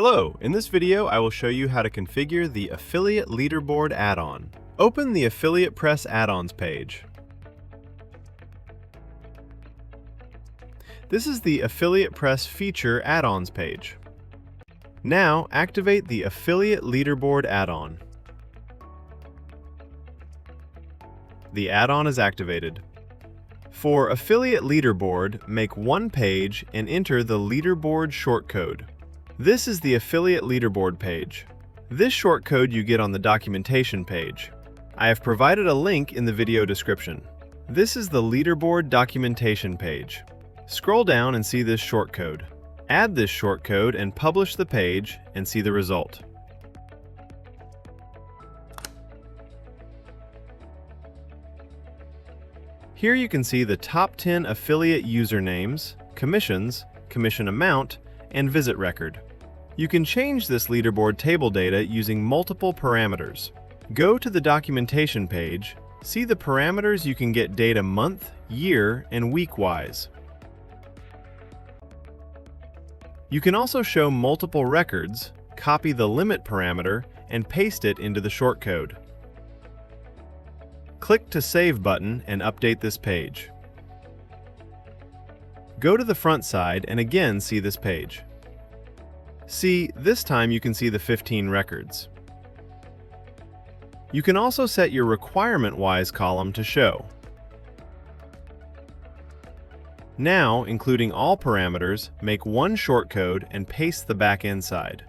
Hello, in this video I will show you how to configure the Affiliate Leaderboard add-on. Open the Affiliate Press add-ons page. This is the Affiliate Press feature add-ons page. Now activate the Affiliate Leaderboard add-on. The add-on is activated. For Affiliate Leaderboard, make one page and enter the Leaderboard shortcode. This is the Affiliate Leaderboard page. This shortcode you get on the documentation page. I have provided a link in the video description. This is the Leaderboard documentation page. Scroll down and see this shortcode. Add this shortcode and publish the page and see the result. Here you can see the top 10 affiliate usernames, commissions, commission amount, and visit record. You can change this leaderboard table data using multiple parameters. Go to the documentation page, see the parameters you can get data month, year, and week-wise. You can also show multiple records, copy the limit parameter, and paste it into the shortcode. Click to Save button and update this page. Go to the front side and again see this page. See, this time you can see the 15 records. You can also set your requirement-wise column to show. Now, including all parameters, make one shortcode and paste the back-end side.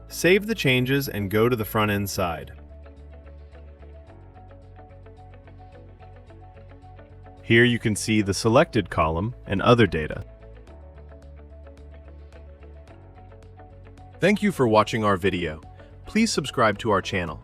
Save the changes and go to the front-end side. Here you can see the selected column and other data. Thank you for watching our video. Please subscribe to our channel.